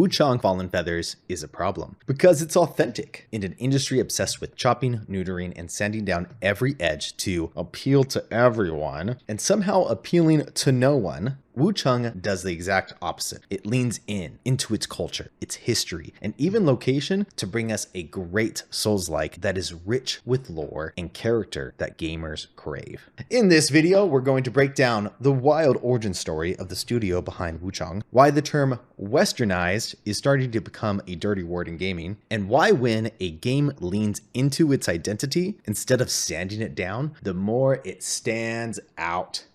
Wuchang Fallen Feathers is a problem because it's authentic in an industry obsessed with chopping, neutering, and sanding down every edge to appeal to everyone and somehow appealing to no one. Wuchang does the exact opposite. It leans into its culture, its history, and even location to bring us a great Souls-like that is rich with lore and character that gamers crave. In this video, we're going to break down the wild origin story of the studio behind Wuchang, why the term Westernized is starting to become a dirty word in gaming, and why when a game leans into its identity instead of sanding it down, the more it stands out.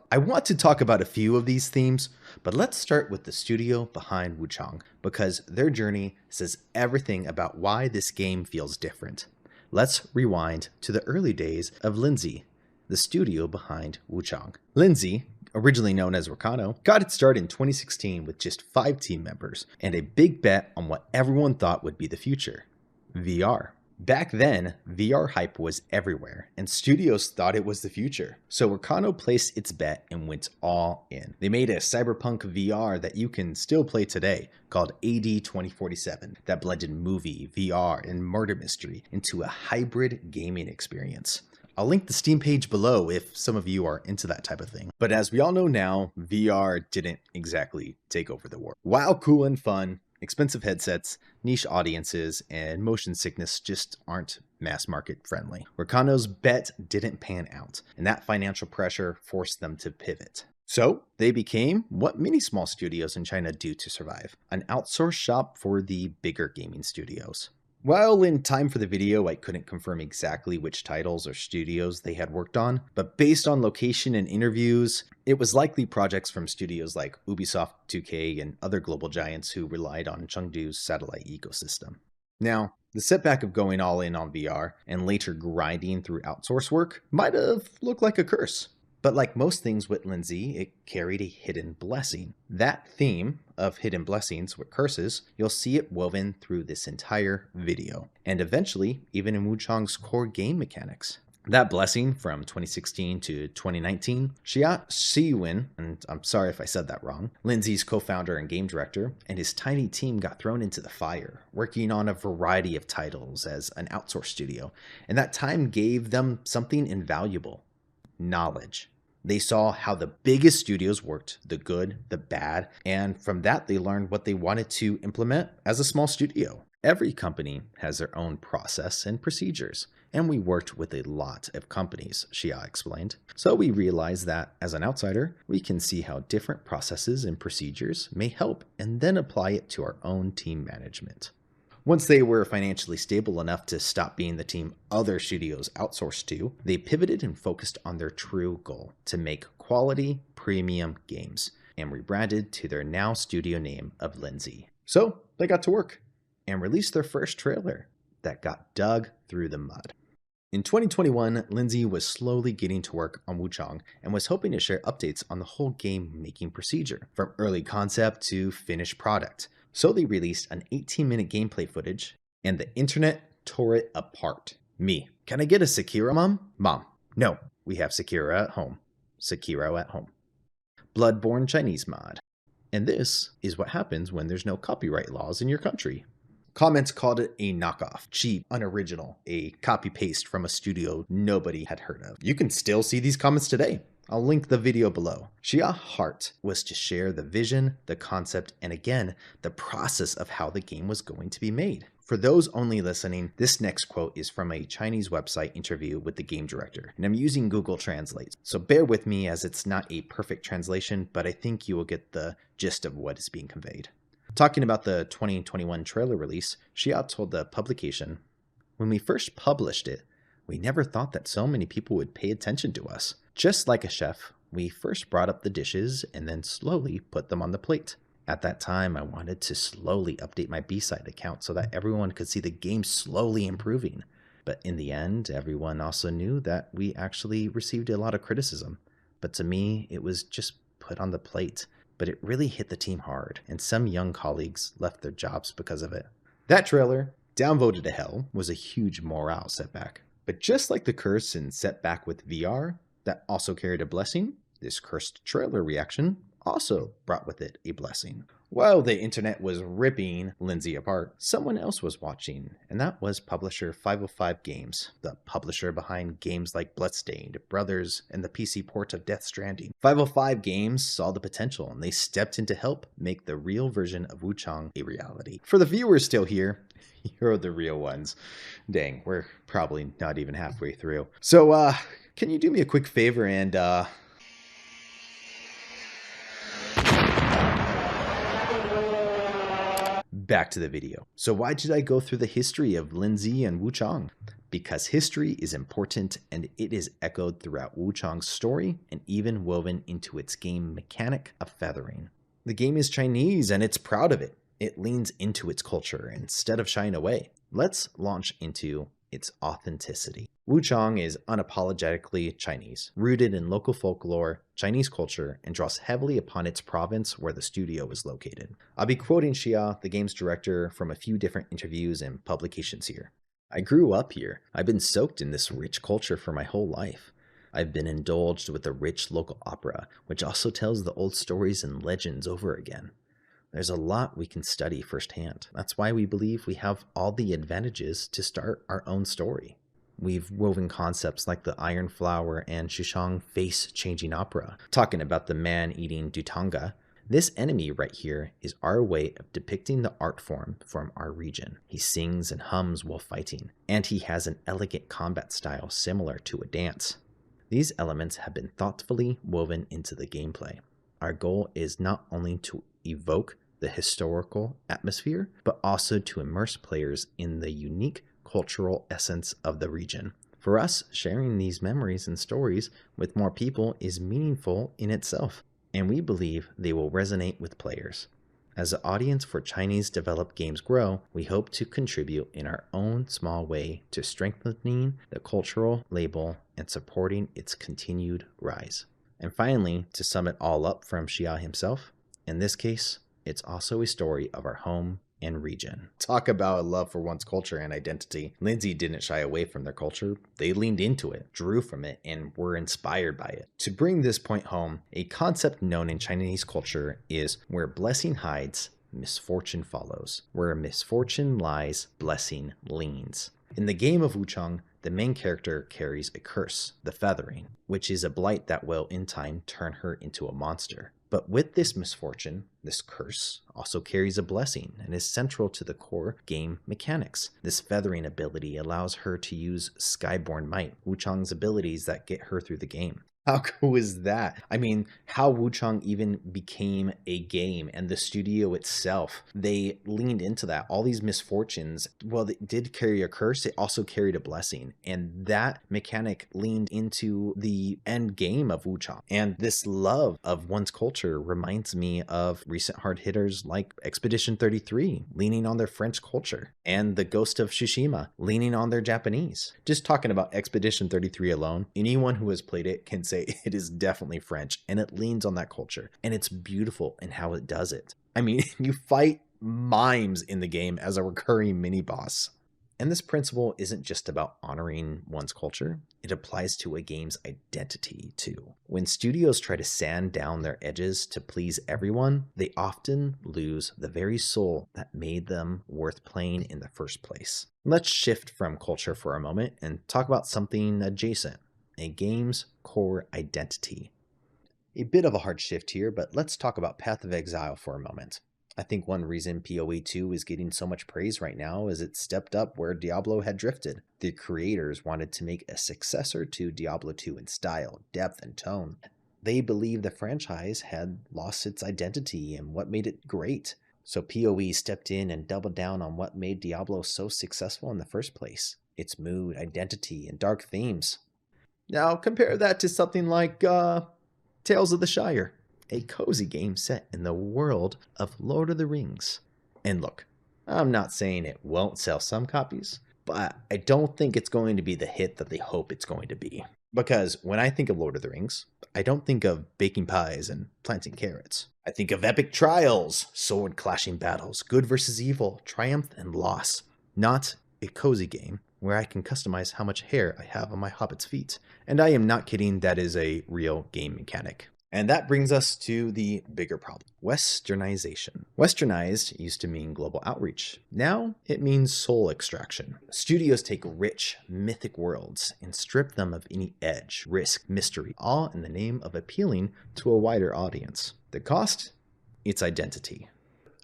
I want to talk about a few of these themes, but let's start with the studio behind Wuchang, because their journey says everything about why this game feels different. Let's rewind to the early days of Leenzee, the studio behind Wuchang. Leenzee, originally known as Rakano, got its start in 2016 with just 5 team members and a big bet on what everyone thought would be the future: VR. Back then, VR hype was everywhere, and studios thought it was the future. So Rakano placed its bet and went all in. They made a cyberpunk VR that you can still play today, called AD 2047, that blended movie, VR, and murder mystery into a hybrid gaming experience. I'll link the Steam page below if some of you are into that type of thing. But as we all know now, VR didn't exactly take over the world. While cool and fun, expensive headsets, niche audiences, and motion sickness just aren't mass market friendly. Rakano's bet didn't pan out, and that financial pressure forced them to pivot. So they became what many small studios in China do to survive: an outsourced shop for the bigger gaming studios. While in time for the video, I couldn't confirm exactly which titles or studios they had worked on, but based on location and interviews, it was likely projects from studios like Ubisoft, 2K, and other global giants who relied on Chengdu's satellite ecosystem. Now, the setback of going all in on VR and later grinding through outsource work might have looked like a curse. But like most things with Leenzee, it carried a hidden blessing. That theme of hidden blessings with curses, you'll see it woven through this entire video, and eventually even in Wuchang's core game mechanics. That blessing from 2016 to 2019, Shire, and I'm sorry if I said that wrong, Leentzee's co-founder and game director, and his tiny team got thrown into the fire, working on a variety of titles as an outsourced studio, and that time gave them something invaluable: knowledge. They saw how the biggest studios worked, the good, the bad, and from that they learned what they wanted to implement as a small studio. Every company has their own process and procedures, and we worked with a lot of companies, Shia explained. So we realized that as an outsider, we can see how different processes and procedures may help and then apply it to our own team management. Once they were financially stable enough to stop being the team other studios outsourced to, they pivoted and focused on their true goal: to make quality, premium games, and rebranded to their now studio name of Leenzee. So they got to work and released their first trailer that got dug through the mud. In 2021, Leenzee was slowly getting to work on Wuchang and was hoping to share updates on the whole game-making procedure, from early concept to finished product. So they released an 18-minute gameplay footage, and the internet tore it apart. Me: can I get a Sekiro, Mom? Mom: no, we have Sekiro at home. Sekiro at home. Bloodborne Chinese mod. And this is what happens when there's no copyright laws in your country. Comments called it a knockoff, cheap, unoriginal, a copy-paste from a studio nobody had heard of. You can still see these comments today. I'll link the video below. Shia's heart was to share the vision, the concept, and again, the process of how the game was going to be made. For those only listening, this next quote is from a Chinese website interview with the game director, and I'm using Google Translate, so bear with me as it's not a perfect translation, but I think you will get the gist of what is being conveyed. Talking about the 2021 trailer release, Shia told the publication, "When we first published it, we never thought that so many people would pay attention to us. Just like a chef, we first brought up the dishes and then slowly put them on the plate. At that time, I wanted to slowly update my B-side account so that everyone could see the game slowly improving. But in the end, everyone also knew that we actually received a lot of criticism. But to me, it was just put on the plate. But it really hit the team hard, and some young colleagues left their jobs because of it." That trailer, downvoted to hell, was a huge morale setback. But just like the curse and setback with VR, that also carried a blessing, this cursed trailer reaction also brought with it a blessing. While the internet was ripping Leenzee apart, someone else was watching, and that was publisher 505 Games, the publisher behind games like Bloodstained, Brothers, and the PC port of Death Stranding. 505 Games saw the potential, and they stepped in to help make the real version of Wuchang a reality. For the viewers still here, you're the real ones. Dang, we're probably not even halfway through. So, can you do me a quick favor and, back to the video. So why did I go through the history of Leenzee and Wuchang? Because history is important and it is echoed throughout Wuchang's story and even woven into its game mechanic of feathering. The game is Chinese and it's proud of it. It leans into its culture instead of shying away. Let's launch into its authenticity. Wuchang is unapologetically Chinese, rooted in local folklore, Chinese culture, and draws heavily upon its province where the studio is located. I'll be quoting Shire, the game's director, from a few different interviews and publications here. I grew up here. I've been soaked in this rich culture for my whole life. I've been indulged with the rich local opera, which also tells the old stories and legends over again. There's a lot we can study firsthand. That's why we believe we have all the advantages to start our own story. We've woven concepts like the Iron Flower and Shishang face-changing opera, talking about the man-eating Dutanga. This enemy right here is our way of depicting the art form from our region. He sings and hums while fighting, and he has an elegant combat style similar to a dance. These elements have been thoughtfully woven into the gameplay. Our goal is not only to evoke the historical atmosphere, but also to immerse players in the unique cultural essence of the region. For us, sharing these memories and stories with more people is meaningful in itself, and we believe they will resonate with players. As the audience for Chinese developed games grow, we hope to contribute in our own small way to strengthening the cultural label and supporting its continued rise. And finally, to sum it all up from Shire himself, in this case, it's also a story of our home and region. Talk about a love for one's culture and identity. Leenzee didn't shy away from their culture. They leaned into it, drew from it, and were inspired by it. To bring this point home, a concept known in Chinese culture is where blessing hides, misfortune follows. Where misfortune lies, blessing leans. In the game of Wuchang, the main character carries a curse, the feathering, which is a blight that will in time turn her into a monster. But with this misfortune, this curse also carries a blessing and is central to the core game mechanics. This feathering ability allows her to use Skyborn Might, Wuchang's abilities that get her through the game. How cool is that? I mean, how Wuchang even became a game and the studio itself, they leaned into that. All these misfortunes, well, they did carry a curse, it also carried a blessing. And that mechanic leaned into the end game of Wuchang. And this love of one's culture reminds me of recent hard hitters like Expedition 33, leaning on their French culture, and the Ghost of Tsushima, leaning on their Japanese. Just talking about Expedition 33 alone, anyone who has played it can say it is definitely French, and it leans on that culture, and it's beautiful in how it does it. I mean, you fight mimes in the game as a recurring mini boss. And this principle isn't just about honoring one's culture, it applies to a game's identity too. When studios try to sand down their edges to please everyone, they often lose the very soul that made them worth playing in the first place. Let's shift from culture for a moment and talk about something adjacent. A game's core identity. A bit of a hard shift here, but let's talk about Path of Exile for a moment. I think one reason PoE 2 is getting so much praise right now is it stepped up where Diablo had drifted. The creators wanted to make a successor to Diablo 2 in style, depth, and tone. They believed the franchise had lost its identity and what made it great. So PoE stepped in and doubled down on what made Diablo so successful in the first place. Its mood, identity, and dark themes. Now compare that to something like Tales of the Shire, a cozy game set in the world of Lord of the Rings. And look, I'm not saying it won't sell some copies, but I don't think it's going to be the hit that they hope it's going to be. Because when I think of Lord of the Rings, I don't think of baking pies and planting carrots. I think of epic trials, sword-clashing battles, good versus evil, triumph and loss. Not a cozy game where I can customize how much hair I have on my hobbit's feet. And I am not kidding, that is a real game mechanic. And that brings us to the bigger problem, Westernization. Westernized used to mean global outreach. Now it means soul extraction. Studios take rich, mythic worlds and strip them of any edge, risk, mystery, all in the name of appealing to a wider audience. The cost? Its identity.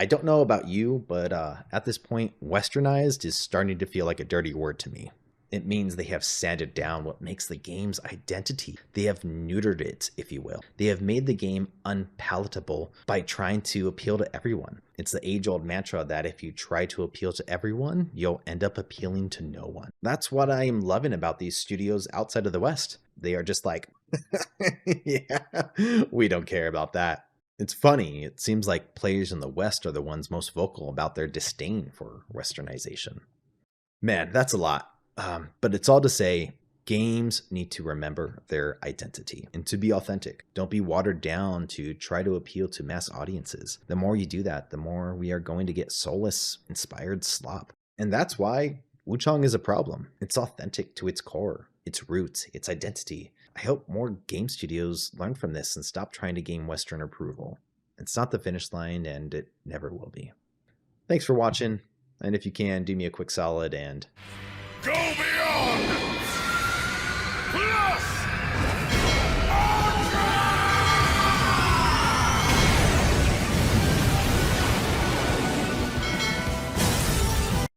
I don't know about you, but at this point, Westernized is starting to feel like a dirty word to me. It means they have sanded down what makes the game's identity. They have neutered it, if you will. They have made the game unpalatable by trying to appeal to everyone. It's the age-old mantra that if you try to appeal to everyone, you'll end up appealing to no one. That's what I'm loving about these studios outside of the West. They are just like, yeah, we don't care about that. It's funny, it seems like players in the West are the ones most vocal about their disdain for Westernization. Man, that's a lot. But it's all to say, games need to remember their identity and to be authentic. Don't be watered down to try to appeal to mass audiences. The more you do that, the more we are going to get soulless, inspired slop. And that's why Wuchang is a problem. It's authentic to its core, its roots, its identity. I hope more game studios learn from this and stop trying to gain Western approval. It's not the finish line, and it never will be. Thanks for watching, and if you can, do me a quick solid and... Go beyond!